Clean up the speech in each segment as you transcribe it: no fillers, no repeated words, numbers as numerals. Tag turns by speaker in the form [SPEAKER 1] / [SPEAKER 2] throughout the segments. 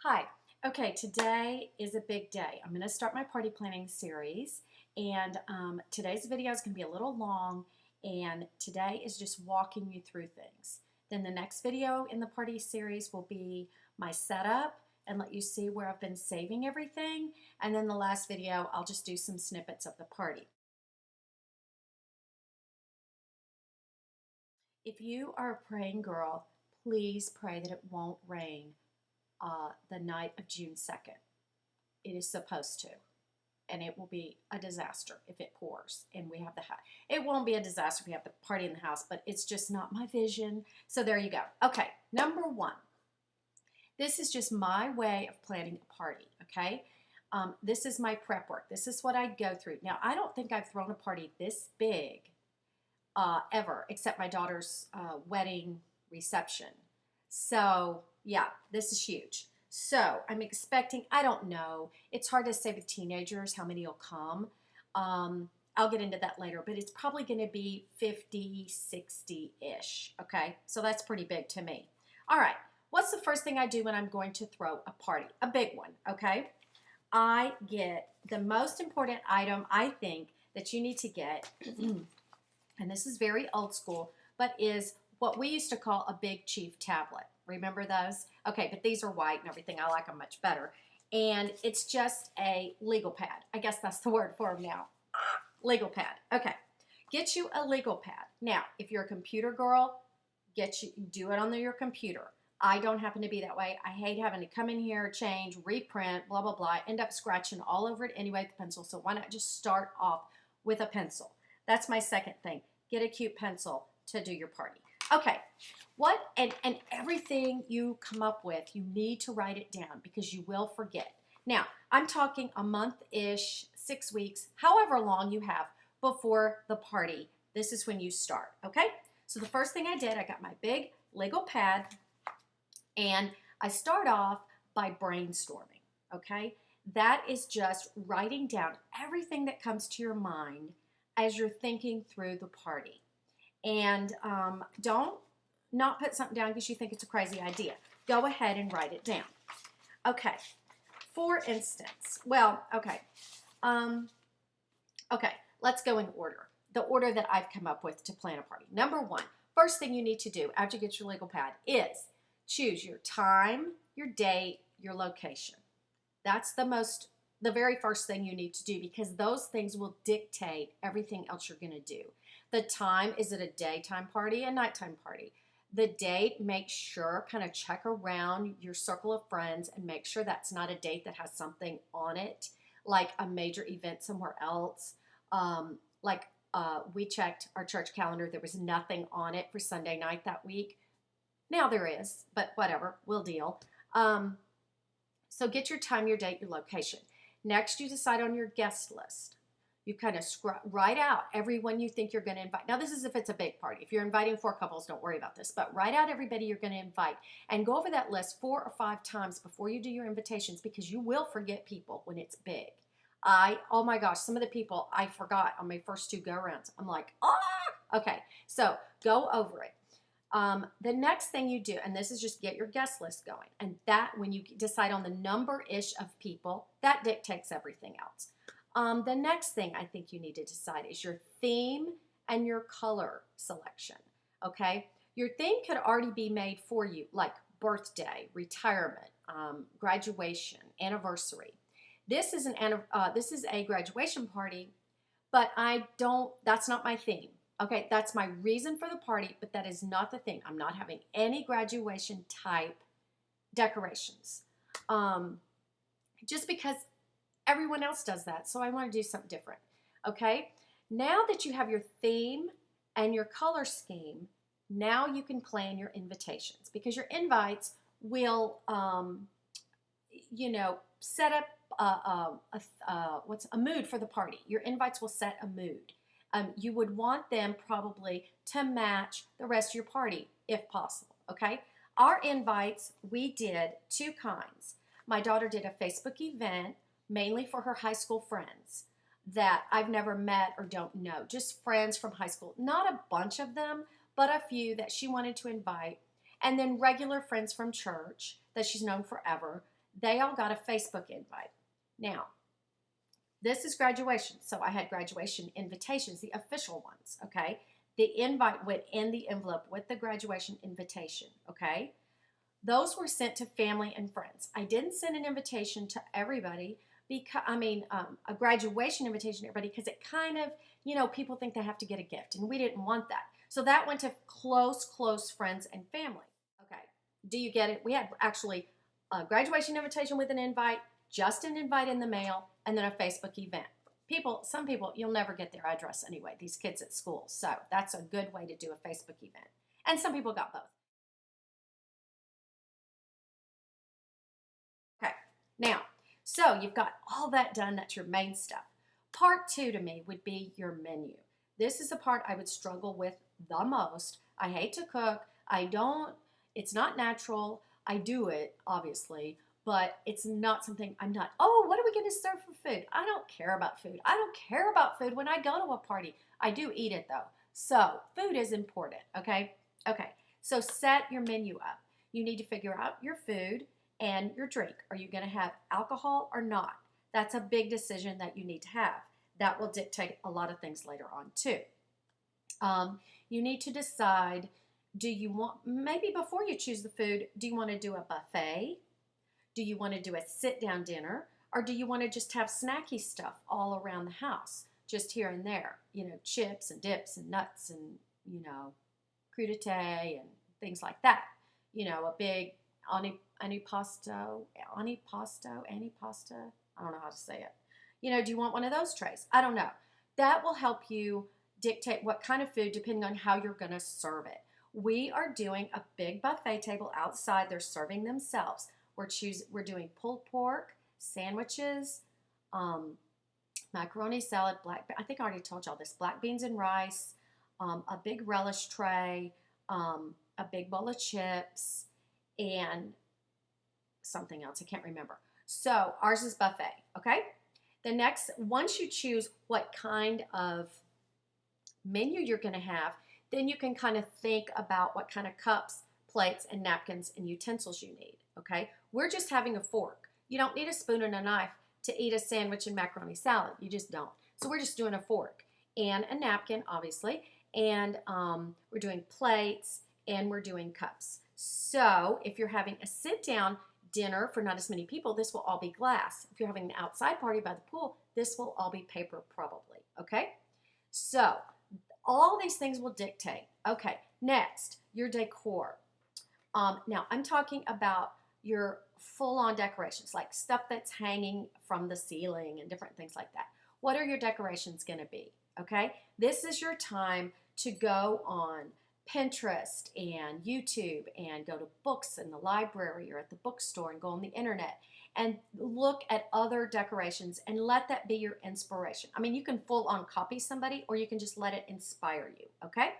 [SPEAKER 1] Hi. Okay, today is a big day. I'm going to start my party planning series, and today's video is going to be a little long, and today is just walking you through things. Then the next video in the party series will be my setup and let you see where I've been saving everything, and then the last video I'll just do some snippets of the party. If you are a praying girl, please pray that it won't rain the night of June 2nd. It is supposed to, and it will be a disaster if it pours and we have the house. It won't be a disaster if we have the party in the house, but it's just not my vision. So there you go. Okay, number one. This is just my way of planning a party, okay? This is my prep work. This is what I go through. Now, I don't think I've thrown a party this big ever, except my daughter's wedding reception. So, yeah, this is huge. So, I'm expecting, I don't know, it's hard to say with teenagers how many will come. I'll get into that later, but it's probably going to be 50, 60-ish, okay? So, that's pretty big to me. All right, what's the first thing I do when I'm going to throw a party? A big one, okay? I get the most important item, I think, that you need to get, and this is very old school, but is what we used to call a Big Chief tablet. Remember those? Okay, but these are white and everything. I like them much better. And it's just a legal pad. I guess that's the word for them now. Legal pad. Okay, get you a legal pad. Now, if you're a computer girl, do it on your computer. I don't happen to be that way. I hate having to come in here, change, reprint, blah, blah, blah. I end up scratching all over it anyway with the pencil. So why not just start off with a pencil? That's my second thing. Get a cute pencil to do your party. Okay, and everything you come up with, you need to write it down because you will forget. Now, I'm talking a month-ish, 6 weeks, however long you have before the party. This is when you start, okay? So the first thing I did, I got my big legal pad, and I start off by brainstorming, okay? That is just writing down everything that comes to your mind as you're thinking through the party. And don't not put something down because you think it's a crazy idea. Go ahead and write it down. Okay. For instance, okay, let's go in order. The order that I've come up with to plan a party. Number one, first thing you need to do after you get your legal pad is choose your time, your date, your location. That's the very first thing you need to do because those things will dictate everything else you're going to do. The time, is it a daytime party, a nighttime party? The date, make sure, kind of check around your circle of friends and make sure that's not a date that has something on it, like a major event somewhere else. We checked our church calendar. There was nothing on it for Sunday night that week. Now there is, but whatever, we'll deal. So get your time, your date, your location. Next, you decide on your guest list. You kind of write out everyone you think you're going to invite. Now, this is if it's a big party. If you're inviting 4 couples, don't worry about this. But write out everybody you're going to invite and go over that list 4 or 5 times before you do your invitations because you will forget people when it's big. Oh my gosh, some of the people I forgot on my first 2 go-rounds. I'm like, okay. So go over it. The next thing you do, and this is just get your guest list going, and that when you decide on the number-ish of people, that dictates everything else. The next thing I think you need to decide is your theme and your color selection, okay? Your theme could already be made for you, like birthday, retirement, graduation, anniversary. This is a graduation party, but that's not my theme. Okay, that's my reason for the party, but that is not the thing. I'm not having any graduation type decorations. Just because everyone else does that, so I want to do something different. Okay, now that you have your theme and your color scheme, now you can plan your invitations because your invites will, set up a mood for the party. Your invites will set a mood. You would want them probably to match the rest of your party if possible, okay? Our invites, we did 2 kinds. My daughter did a Facebook event mainly for her high school friends that I've never met or don't know, just friends from high school. Not a bunch of them, but a few that she wanted to invite. And then regular friends from church that she's known forever They all got a Facebook invite. Now, this is graduation. So I had graduation invitations, the official ones, okay? The invite went in the envelope with the graduation invitation, okay? Those were sent to family and friends. I didn't send an invitation to everybody because, a graduation invitation to everybody because it kind of, people think they have to get a gift, and we didn't want that. So that went to close friends and family. Okay, do you get it? We had actually a graduation invitation with an invite, just an invite in the mail, and then a Facebook event. Some people, you'll never get their address anyway, these kids at school. So that's a good way to do a Facebook event. And some people got both. Okay, now, so you've got all that done. That's your main stuff. Part two to me would be your menu. This is the part I would struggle with the most. I hate to cook. It's not natural. I do it, obviously, but it's not something oh, what are we going to serve for food? I don't care about food. I don't care about food when I go to a party. I do eat it though. So food is important, okay? Okay, so set your menu up. You need to figure out your food and your drink. Are you going to have alcohol or not? That's a big decision that you need to have. That will dictate a lot of things later on too. You need to decide, maybe before you choose the food, do you want to do a buffet? Do you want to do a sit-down dinner? Or do you want to just have snacky stuff all around the house, just here and there? Chips and dips and nuts and, crudité and things like that. A big antipasto. I don't know how to say it. Do you want one of those trays? I don't know. That will help you dictate what kind of food depending on how you're going to serve it. We are doing a big buffet table outside. They're serving themselves. We're doing pulled pork, sandwiches, macaroni salad, I think I already told y'all this, black beans and rice, a big relish tray, a big bowl of chips, and something else. I can't remember. So ours is buffet, okay? Once you choose what kind of menu you're going to have, then you can kind of think about what kind of cups, plates, and napkins and utensils you need, okay? We're just having a fork. You don't need a spoon and a knife to eat a sandwich and macaroni salad. You just don't. So we're just doing a fork and a napkin, obviously, and we're doing plates and we're doing cups. So if you're having a sit-down dinner for not as many people, this will all be glass. If you're having an outside party by the pool, this will all be paper probably, okay? So all these things will dictate. Okay, next, your decor. Now, I'm talking about your full-on decorations, like stuff that's hanging from the ceiling and different things like that. What are your decorations going to be? Okay, this is your time to go on Pinterest and YouTube and go to books in the library or at the bookstore and go on the internet and look at other decorations and let that be your inspiration. I mean, you can full-on copy somebody or you can just let it inspire you, okay?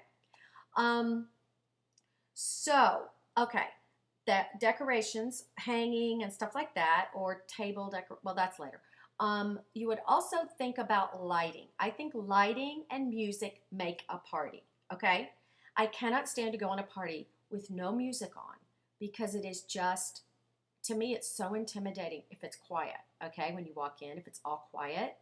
[SPEAKER 1] Okay, that decorations, hanging and stuff like that, or table decor, well, that's later. You would also think about lighting. I think lighting and music make a party, okay? I cannot stand to go on a party with no music on because it is just, to me, it's so intimidating if it's quiet, okay? When you walk in, if it's all quiet,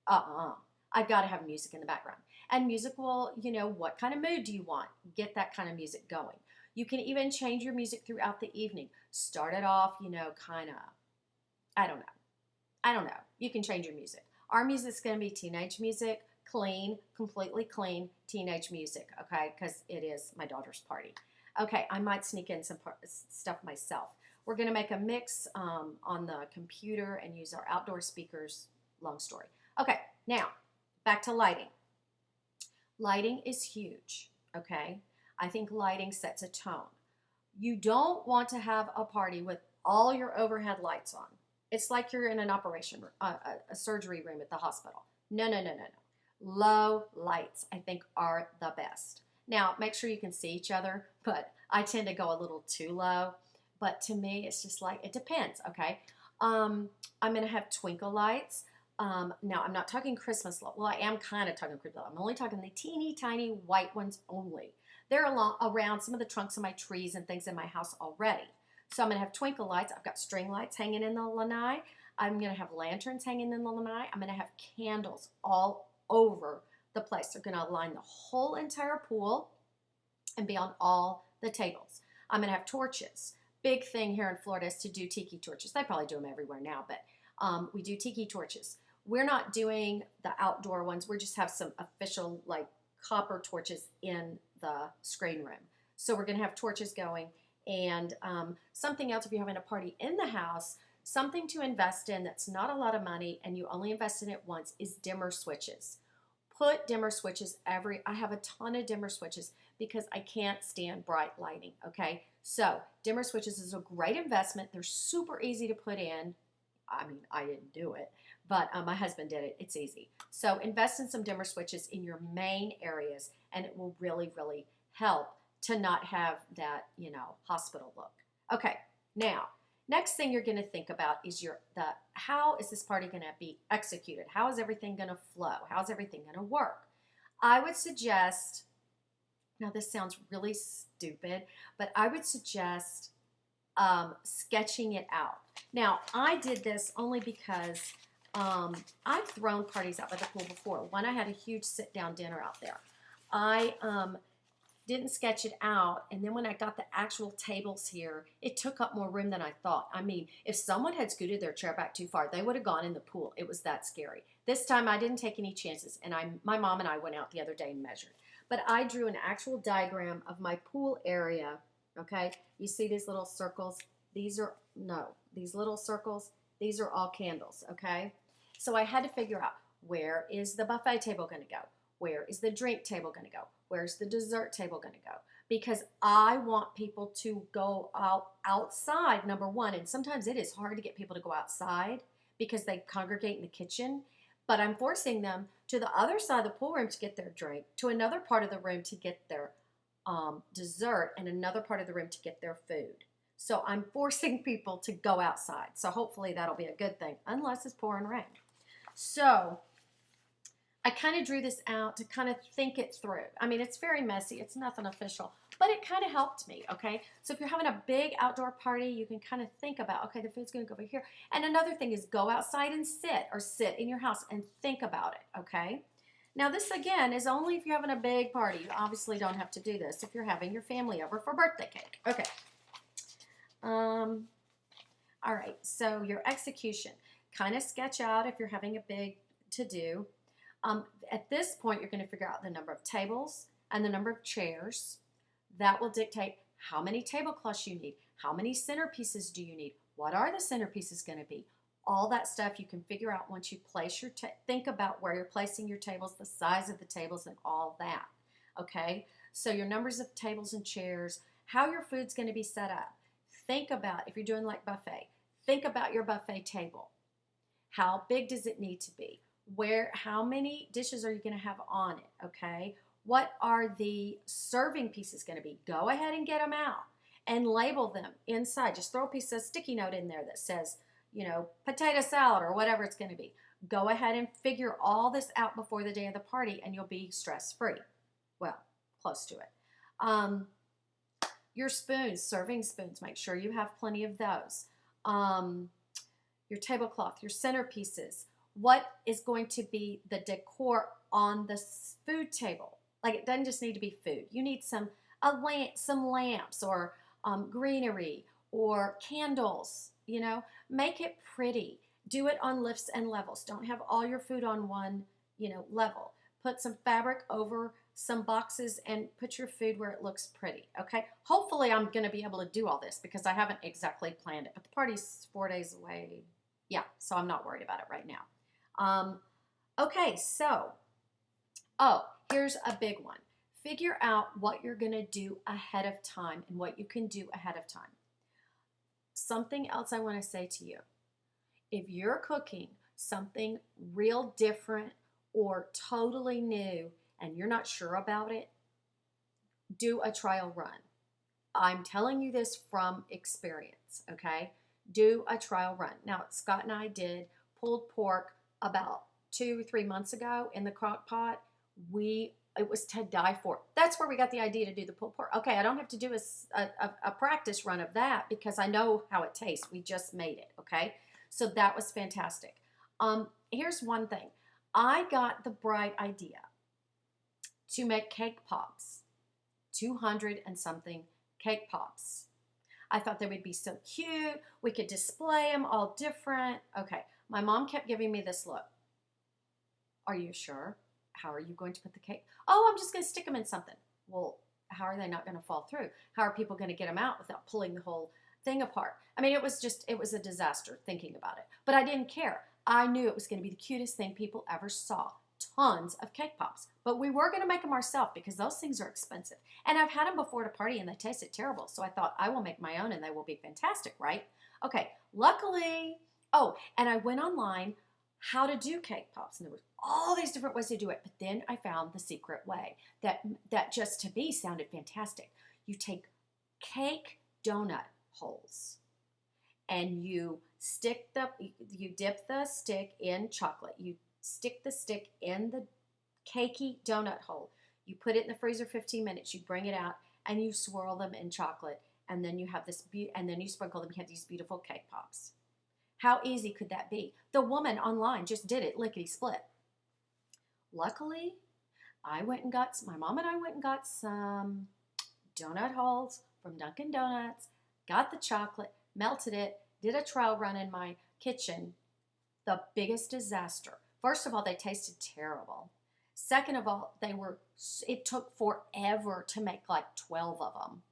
[SPEAKER 1] I've got to have music in the background. And music will, what kind of mood do you want? Get that kind of music going. You can even change your music throughout the evening. Start it off, kind of, I don't know. You can change your music. Our music's going to be teenage music, clean, completely clean teenage music, okay? Because it is my daughter's party. Okay, I might sneak in some stuff myself. We're going to make a mix on the computer and use our outdoor speakers. Long story. Okay, now, back to lighting. Lighting is huge, okay? I think lighting sets a tone. You don't want to have a party with all your overhead lights on. It's like you're in an operation, a surgery room at the hospital. No. Low lights, I think, are the best. Now, make sure you can see each other, but I tend to go a little too low. But to me, it's just like, it depends, okay? I'm going to have twinkle lights. Now, I'm not talking Christmas lights. Well, I am kind of talking Christmas lights. I'm only talking the teeny tiny white ones only. They're around some of the trunks of my trees and things in my house already. So I'm going to have twinkle lights. I've got string lights hanging in the lanai. I'm going to have lanterns hanging in the lanai. I'm going to have candles all over the place. They're going to line the whole entire pool and be on all the tables. I'm going to have torches. Big thing here in Florida is to do tiki torches. They probably do them everywhere now, but we do tiki torches. We're not doing the outdoor ones. We just have some official like copper torches in the screen room. So we're going to have torches going. And something else, if you're having a party in the house, something to invest in that's not a lot of money and you only invest in it once is dimmer switches. Put dimmer switches I have a ton of dimmer switches because I can't stand bright lighting, okay? So dimmer switches is a great investment. They're super easy to put in. I mean, I didn't do it, but my husband did it. It's easy. So invest in some dimmer switches in your main areas and it will really, really help to not have that, hospital look. Okay, now, next thing you're going to think about is how is this party going to be executed? How is everything going to flow? How's everything going to work? I would suggest, now this sounds really stupid, but I would suggest sketching it out. Now, I did this only because I've thrown parties out by the pool before. One, I had a huge sit-down dinner out there. I didn't sketch it out, and then when I got the actual tables here, it took up more room than I thought. I mean, if someone had scooted their chair back too far, they would have gone in the pool. It was that scary. This time I didn't take any chances, and my mom and I went out the other day and measured. But I drew an actual diagram of my pool area, okay? You see these little circles? These little circles, these are all candles, okay? So I had to figure out, where is the buffet table going to go? Where is the drink table going to go? Where's the dessert table going to go? Because I want people to go outside, number one. And sometimes it is hard to get people to go outside because they congregate in the kitchen. But I'm forcing them to the other side of the pool room to get their drink, to another part of the room to get their dessert, and another part of the room to get their food. So I'm forcing people to go outside. So hopefully that'll be a good thing, unless it's pouring rain. So I kind of drew this out to kind of think it through. I mean, it's very messy. It's nothing official, but it kind of helped me, okay? So if you're having a big outdoor party, you can kind of think about, okay, the food's going to go over here. And another thing is go outside and sit in your house and think about it, okay? Now, this, again, is only if you're having a big party. You obviously don't have to do this if you're having your family over for birthday cake. Okay. All right, so your execution. Kind of sketch out if you're having a big to-do. At this point, you're going to figure out the number of tables and the number of chairs. That will dictate how many tablecloths you need. How many centerpieces do you need? What are the centerpieces going to be? All that stuff you can figure out once you place think about where you're placing your tables, the size of the tables, and all that. Okay? So your numbers of tables and chairs, how your food's going to be set up. Think about, if you're doing like buffet, think about your buffet table. How big does it need to be? How many dishes are you going to have on it, okay? What are the serving pieces going to be? Go ahead and get them out and label them inside. Just throw a piece of sticky note in there that says, potato salad or whatever it's going to be. Go ahead and figure all this out before the day of the party and you'll be stress-free. Well, close to it. Your spoons, serving spoons, make sure you have plenty of those. Your tablecloth, your centerpieces. What is going to be the decor on the food table? Like, it doesn't just need to be food. You need some lamps or greenery or candles, Make it pretty. Do it on lifts and levels. Don't have all your food on one, level. Put some fabric over some boxes and put your food where it looks pretty, okay? Hopefully I'm going to be able to do all this because I haven't exactly planned it, but the party's 4 days away. Yeah, so I'm not worried about it right now. Okay, so, here's a big one. Figure out what you're going to do ahead of time and what you can do ahead of time. Something else I want to say to you. If you're cooking something real different or totally new and you're not sure about it, do a trial run. I'm telling you this from experience, okay? Do a trial run. Now, Scott and I did pulled pork about 2 or 3 months ago in the crock pot. We It was to die for. That's where we got the idea to do the pulled pork. Okay, I don't have to do a practice run of that because I know how it tastes. We just made it, okay? So that was fantastic. Here's one thing. I got the bright idea to make cake pops, 200 and something cake pops. I thought they would be so cute. We could display them all different. Okay, my mom kept giving me this look. Are you sure? How are you going to put the cake? Oh, I'm just going to stick them in something. Well, how are they not going to fall through? How are people going to get them out without pulling the whole thing apart? I mean, it was a disaster thinking about it. But I didn't care. I knew it was going to be the cutest thing people ever saw. Tons of cake pops. But we were going to make them ourselves because those things are expensive. And I've had them before at a party and they tasted terrible. So I thought I will make my own and they will be fantastic, right? Okay, luckily, oh, and I went online how to do cake pops. And there was all these different ways to do it. But then I found the secret way that just to me sounded fantastic. You take cake donut holes and you dip the stick in chocolate. You stick the stick in the cakey donut hole. You put it in the freezer 15 minutes. You bring it out and you swirl them in chocolate. And then you have and then you sprinkle them. You have these beautiful cake pops. How easy could that be? The woman online just did it lickety split. Luckily, my mom and I went and got some donut holes from Dunkin' Donuts, got the chocolate, melted it, did a trial run in my kitchen. The biggest disaster. First of all, they tasted terrible. Second of all, it took forever to make like 12 of them.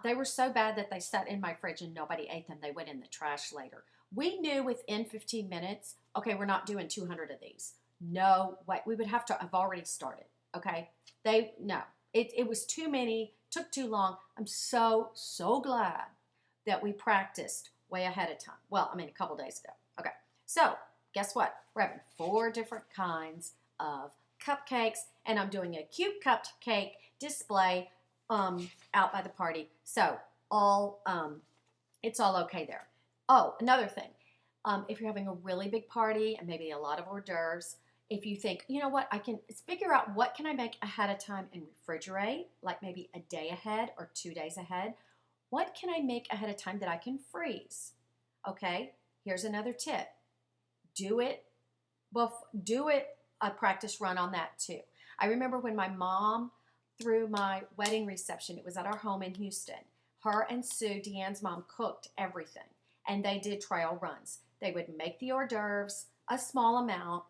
[SPEAKER 1] They were so bad that they sat in my fridge and nobody ate them. They went in the trash later. We knew within 15 minutes, okay, we're not doing 200 of these. No way. We would have to have already started, okay? No. It was too many, took too long. I'm so glad that we practiced way ahead of time. Well, I mean, a couple days ago. Okay, so guess what? We're having 4 different kinds of cupcakes, and I'm doing a cute cupcake display out by the party. So it's all okay there. Oh, another thing. If you're having a really big party and maybe a lot of hors d'oeuvres, if you think, you know what, I can figure out what can I make ahead of time and refrigerate, like maybe a day ahead or 2 days ahead. What can I make ahead of time that I can freeze? Okay, here's another tip. Do a practice run on that too. I remember when my mom threw my wedding reception, it was at our home in Houston. Her and Sue, Deanne's mom, cooked everything. And they did trial runs. They would make the hors d'oeuvres, a small amount,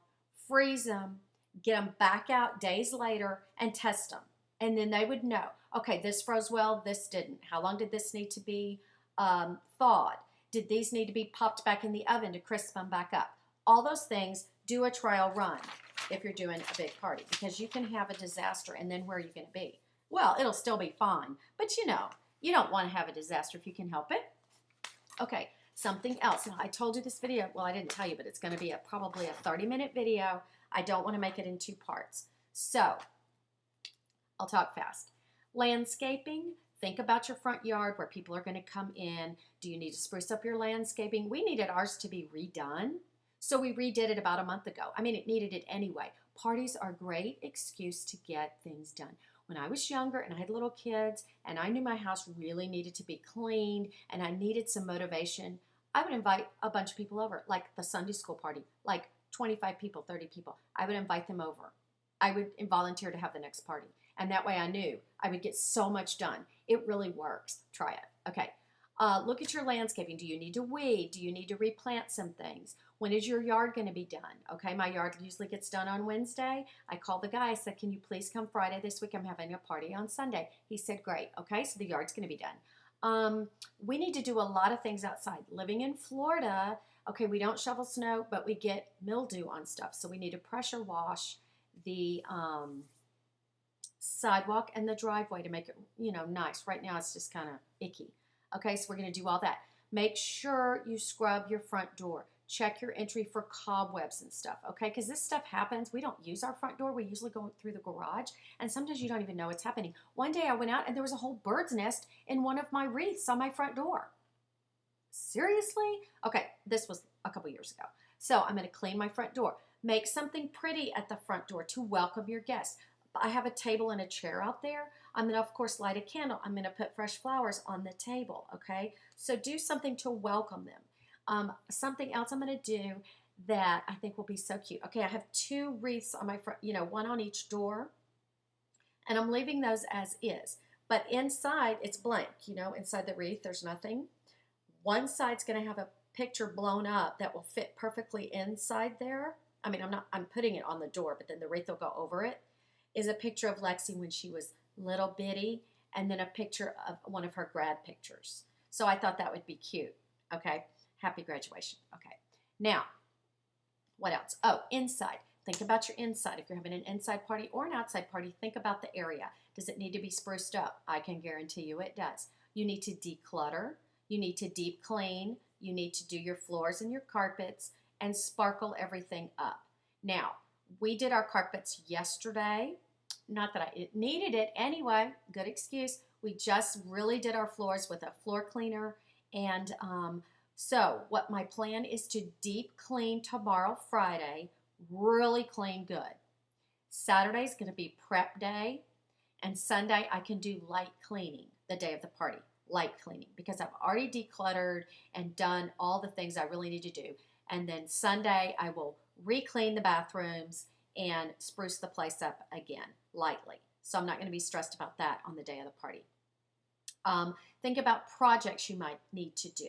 [SPEAKER 1] freeze them, get them back out days later, and test them. And then they would know, okay, this froze well, this didn't. How long did this need to be thawed? Did these need to be popped back in the oven to crisp them back up? All those things, do a trial run if you're doing a big party because you can have a disaster and then where are you going to be? Well, it'll still be fine, but you don't want to have a disaster if you can help it. Okay, something else. Now, I told you this video, well, I didn't tell you, but it's going to be probably a 30-minute video. I don't want to make it in 2 parts. So, I'll talk fast. Landscaping. Think about your front yard where people are going to come in. Do you need to spruce up your landscaping? We needed ours to be redone. So we redid it about a month ago. I mean, it needed it anyway. Parties are a great excuse to get things done. When I was younger and I had little kids and I knew my house really needed to be cleaned and I needed some motivation, I would invite a bunch of people over, like the Sunday school party, like 25 people, 30 people. I would invite them over. I would volunteer to have the next party. And that way I knew I would get so much done. It really works. Try it. Okay. Look at your landscaping. Do you need to weed? Do you need to replant some things? When is your yard going to be done? Okay, my yard usually gets done on Wednesday. I called the guy. I said, can you please come Friday this week? I'm having a party on Sunday. He said, great. Okay, so the yard's going to be done. We need to do a lot of things outside. Living in Florida, okay, we don't shovel snow, but we get mildew on stuff. So we need to pressure wash the sidewalk and the driveway to make it, nice. Right now it's just kind of icky. Okay, so we're going to do all that. Make sure you scrub your front door. Check your entry for cobwebs and stuff, okay? Because this stuff happens. We don't use our front door. We usually go through the garage, and sometimes you don't even know what's happening. One day I went out, and there was a whole bird's nest in one of my wreaths on my front door. Seriously? Okay, this was a couple years ago. So I'm going to clean my front door. Make something pretty at the front door to welcome your guests. I have a table and a chair out there. I'm going to, of course, light a candle. I'm going to put fresh flowers on the table, okay? So do something to welcome them. Something else I'm going to do that I think will be so cute. Okay, I have 2 wreaths on my front, one on each door, and I'm leaving those as is. But inside, it's blank, inside the wreath, there's nothing. One side's going to have a picture blown up that will fit perfectly inside there. I mean, I'm putting it on the door, but then the wreath will go over it. Is a picture of Lexi when she was little bitty, and then a picture of one of her grad pictures. So I thought that would be cute. Okay, happy graduation. Okay, now, what else? Oh, inside. Think about your inside. If you're having an inside party or an outside party, think about the area. Does it need to be spruced up? I can guarantee you it does. You need to declutter. You need to deep clean. You need to do your floors and your carpets and sparkle everything up. Now, we did our carpets yesterday. Not that it needed it anyway. Good excuse. We just really did our floors with a floor cleaner. And so what my plan is to deep clean tomorrow, Friday, really clean good. Saturday's going to be prep day. And Sunday I can do light cleaning the day of the party. Light cleaning because I've already decluttered and done all the things I really need to do. And then Sunday I will re-clean the bathrooms and spruce the place up again lightly. So I'm not going to be stressed about that on the day of the party. Think about projects you might need to do.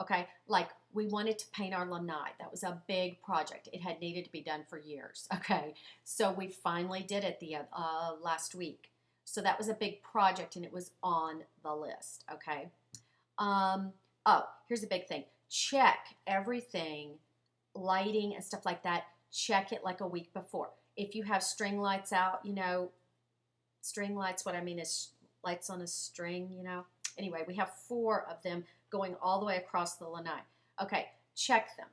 [SPEAKER 1] Okay, like we wanted to paint our lanai. That was a big project. It had needed to be done for years. Okay, so we finally did it the last week. So that was a big project and it was on the list. Okay. Oh, here's a big thing. Check everything, lighting and stuff like that. Check it like a week before. If you have string lights out, string lights, what I mean is lights on a string, Anyway, we have 4 of them going all the way across the lanai. Okay, check them.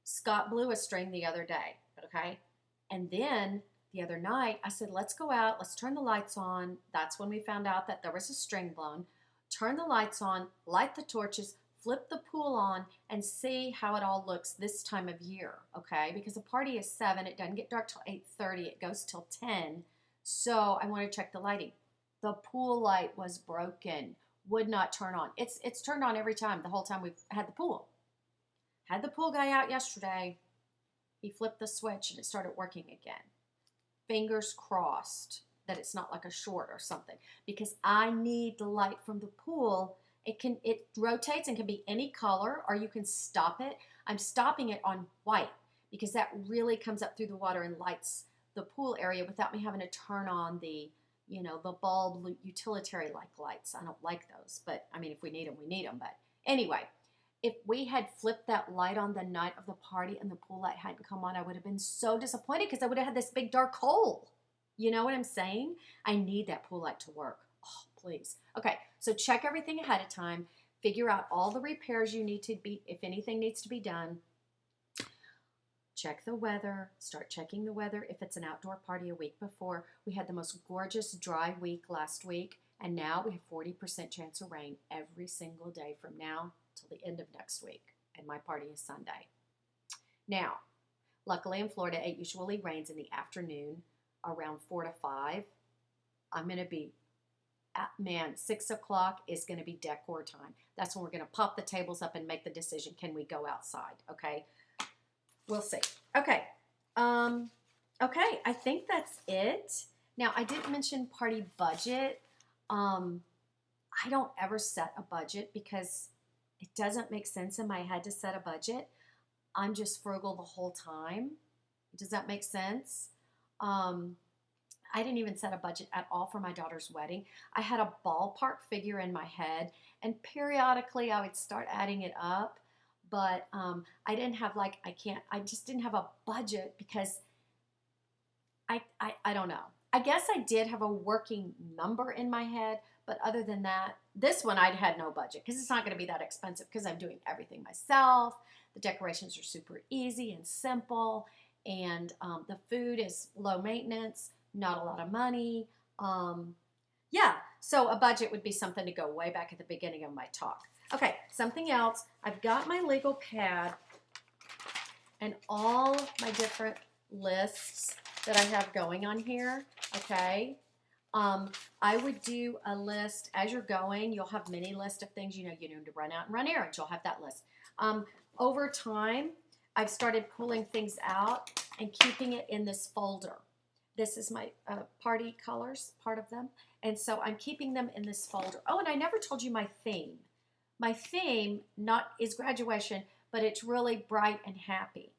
[SPEAKER 1] Scott blew a string the other day, okay? And then the other night, I said, let's go out, let's turn the lights on. That's when we found out that there was a string blown. Turn the lights on, light the torches, flip the pool on, and see how it all looks this time of year, okay? Because the party is 7, it doesn't get dark till 8:30, it goes till 10. So I want to check the lighting. The pool light was broken, would not turn on. It's turned on every time, the whole time we've had the pool. Had the pool guy out yesterday. He flipped the switch and it started working again. Fingers crossed that it's not like a short or something, because I need the light from the pool. It rotates and can be any color, or you can stop it. I'm stopping it on white because that really comes up through the water and lights the pool area without me having to turn on the bulb utilitarian like lights. I don't like those, but I mean, if we need them, we need them. But anyway, if we had flipped that light on the night of the party and the pool light hadn't come on, I would have been so disappointed because I would have had this big dark hole. You know what I'm saying? I need that pool light to work. Oh, please. Okay, so check everything ahead of time. Figure out all the repairs you need to be, if anything needs to be done. Check the weather. Start checking the weather if it's an outdoor party a week before. We had the most gorgeous dry week last week, and now we have 40% chance of rain every single day from now till the end of next week, and my party is Sunday. Now, luckily in Florida, it usually rains in the afternoon around 4 to 5. I'm going to be, 6 o'clock is going to be decor time. That's when we're going to pop the tables up and make the decision, can we go outside, okay? We'll see. Okay. Okay, I think that's it. Now, I didn't mention party budget. I don't ever set a budget because it doesn't make sense in my head to set a budget. I'm just frugal the whole time. Does that make sense? I didn't even set a budget at all for my daughter's wedding. I had a ballpark figure in my head, and periodically I would start adding it up. But I didn't have I just didn't have a budget because I don't know. I guess I did have a working number in my head, but other than that, this one I had no budget because it's not going to be that expensive because I'm doing everything myself. The decorations are super easy and simple, and the food is low maintenance, not a lot of money. Yeah, so a budget would be something to go way back at the beginning of my talk. Okay, something else. I've got my legal pad and all my different lists that I have going on here, okay? I would do a list as you're going. You'll have many lists of things. You need to run out and run errands. You'll have that list. Over time, I've started pulling things out and keeping it in this folder. This is my party colors, part of them. And so I'm keeping them in this folder. Oh, and I never told you my theme. My theme is graduation, but it's really bright and happy.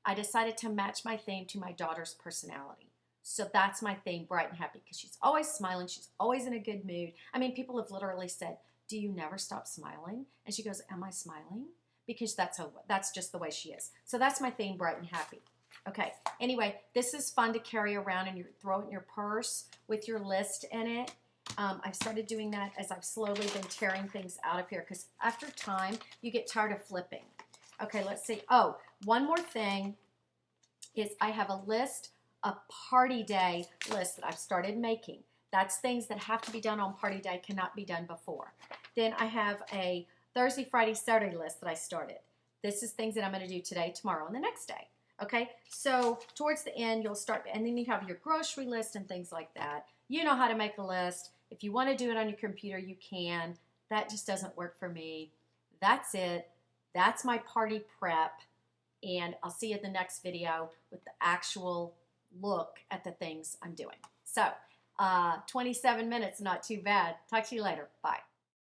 [SPEAKER 1] I decided to match my theme to my daughter's personality. So that's my theme, bright and happy, because she's always smiling. She's always in a good mood. I mean, people have literally said, do you never stop smiling? And she goes, am I smiling? Because that's just the way she is. So that's my theme, bright and happy. Okay, anyway, this is fun to carry around and you throw it in your purse with your list in it. I've started doing that as I've slowly been tearing things out of here because after time, you get tired of flipping. Okay, let's see. Oh, one more thing is I have a list, a party day list that I've started making. That's things that have to be done on party day, cannot be done before. Then I have a Thursday, Friday, Saturday list that I started. This is things that I'm going to do today, tomorrow, and the next day. Okay, so towards the end, you'll start, and then you have your grocery list and things like that. You know how to make a list. If you want to do it on your computer, you can. That just doesn't work for me. That's it. That's my party prep, and I'll see you in the next video with the actual look at the things I'm doing. So, 27 minutes, not too bad. Talk to you later. Bye.